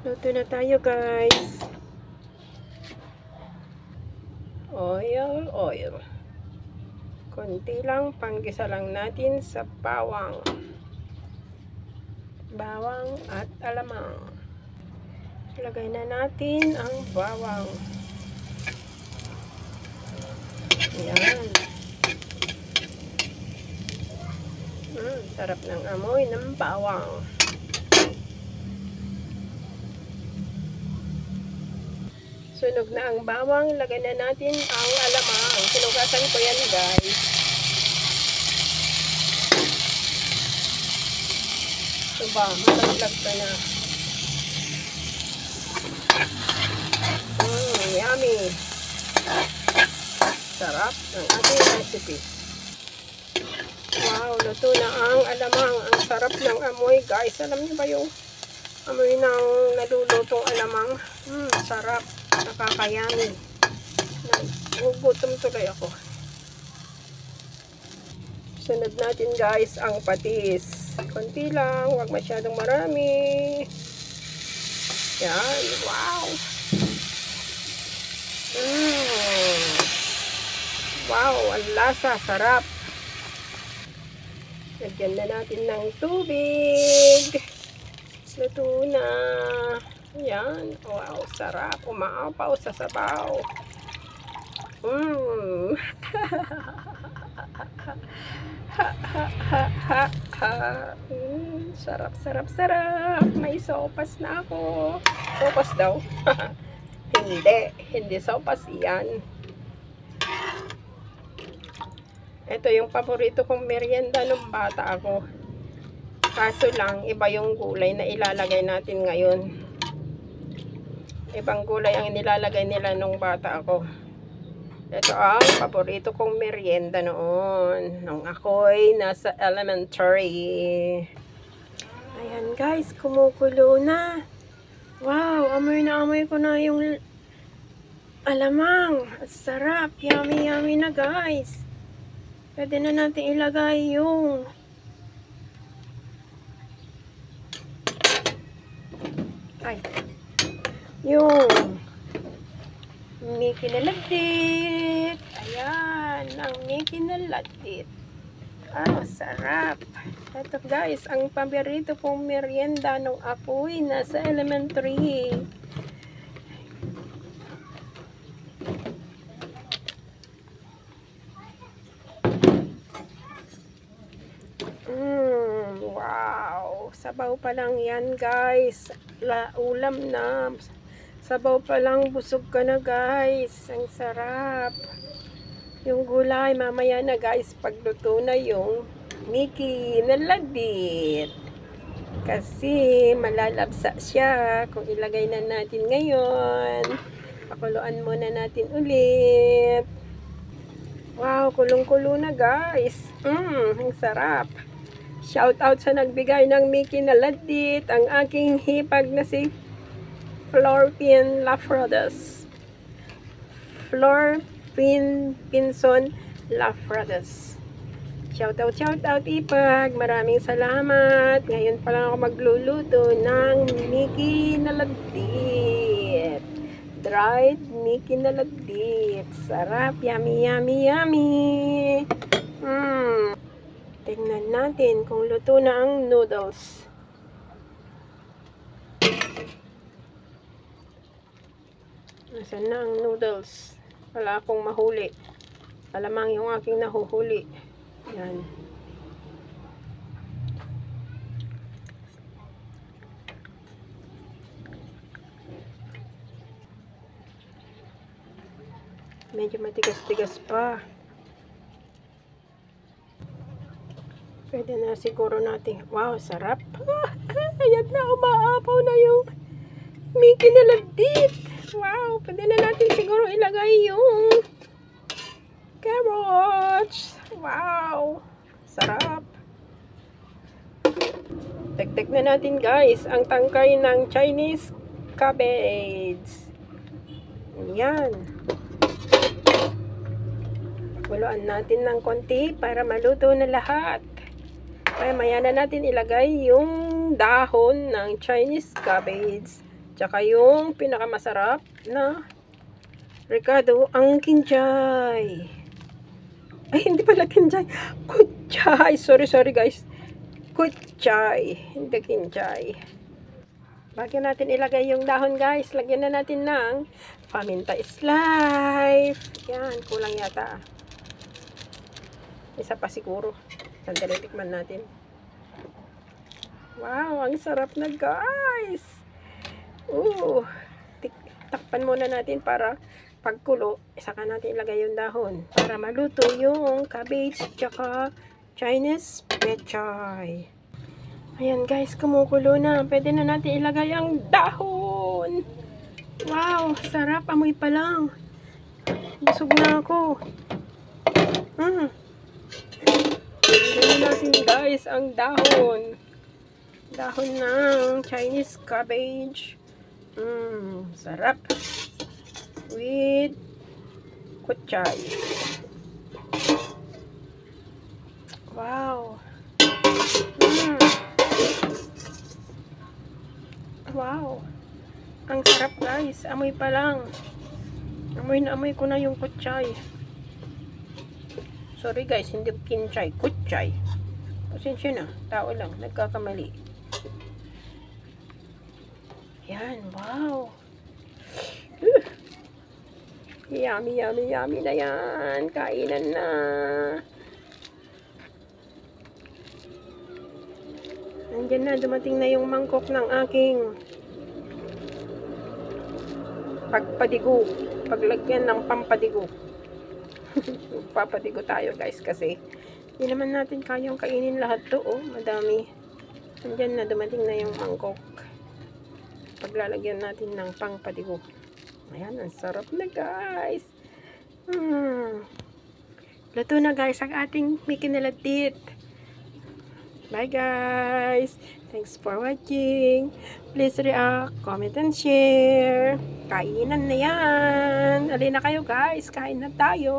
Luto na tayo, guys. Oil. Konti lang, panggisa lang natin sa bawang. Bawang at alamang. Lagay na natin ang bawang. Ayan. Sarap ng amoy ng bawang. Sunog na ang bawang, lagay na natin ang alamang. Sinugasan ko yan, guys. Diba, malaglag ka na. Yummy. Sarap ng ating recipe. Wow, luto na ang alamang. Ang sarap ng amoy, guys. Alam niyo ba yung amoy ng nalulutong alamang? Sarap. Nakakayami. Nagugutom tuloy ako. Sunod natin, guys, ang patis. Konti lang, huwag masyadong marami. Yan, wow. Wow, ang lasa, sarap. Lagyan na natin ng tubig. Luto na. Yan. Wow, sarap. Umaapaw sa sabaw. Sarap. May sopas na ako. Sopas daw. Hindi sopas yan. Ito yung paborito kong merienda nung bata ako. Kaso lang, iba yung gulay na ilalagay natin ngayon. Ibang gulay ang nilalagay nila nung bata ako. Ito ang paborito kong merienda noon. Nung ako'y nasa elementary. Ayan, guys, kumukulo na. Wow, amoy na amoy ko na yung alamang. Sarap, yummy na, guys. Pwede na natin ilagay yung Mickey na ladit. Ayan, ang Mickey na ladit. Sarap. Ito, guys, ang paborito kong merienda nung ako'y nasa elementary. Wow, sabaw pa lang yan, guys. Ulam na. Sabaw pa lang, busog ka na, guys. Ang sarap. Yung gulay, mamaya na, guys, pagluto na yung Mickey na ladit. Kasi malalabsa siya kung ilagay na natin ngayon. Pakuluan muna natin ulit. Wow, kulong-kulo na, guys. Ang sarap. Shout out sa nagbigay ng Mickey na ladit, ang aking hipag na si Florpin Lafradas. Florpin Pinson Lafradas. Shout out ipag. Maraming salamat. Ngayon pa lang ako magluluto ng Mickey na ladit. Dried Mickey na ladit. Sarap. Yummy. Tingnan natin kung luto na ang noodles. Nasaan na ang noodles? Wala akong mahuli. Alamang yung aking nahuhuli. Yan. Medyo matigas-tigas pa. Pwede na siguro natin. Wow, sarap. Ayan na, umaapaw na yung Mickey na ladit. Wow, pwede na natin siguro ilagay yung carrots. Wow, sarap. Dagdag na natin, guys, ang tangkay ng Chinese cabbage. Yan. Kuluan natin ng konti para maluto na lahat. Kaya maya na natin ilagay yung dahon ng Chinese cabbage. Tsaka yung pinakamasarap na Ricardo, ang kinchay. Ay, hindi pala kinchay. Kuchay. Sorry guys. Kuchay. Hindi kinchay. Bago natin ilagay yung dahon guys, lagyan na natin ng paminta is life. Yan, kulang yata. Isa pa siguro. Sandali, tikman natin. Wow, ang sarap na guys. Takpan muna natin para pagkulo, saka natin ilagay yung dahon para maluto yung cabbage tsaka Chinese pechay. Ayan guys, kumukulo na. Pwede na natin ilagay ang dahon. Wow, sarap. Amoy pa lang. Busog na ako. Ilagay na natin guys ang dahon. Dahon ng Chinese cabbage. Sarap. With kuchay. Wow. Wow. Ang sarap guys. Amoy pa lang. Amoy na amoy ko na yung kuchay. Sorry guys, hindi kinchay. Kuchay. Pasensya na. Tao lang. Nagkakamali. Yan. Wow. Yummy na yan. Kainan na. Nandiyan na, dumating na yung mangkok ng aking pagpadigo. Paglagyan ng pampadigo. Papadigo tayo guys kasi hindi naman natin kayang kainin lahat to. Madami. Nandiyan na, dumating na yung mangkok. Paglalagyan natin ng pangpadigo. Ayan, ang sarap na guys. Luto na guys ang ating mikinilatit. Bye guys. Thanks for watching. Please react, comment, and share. Kainan na yan. Alin na kayo guys. Kain na tayo.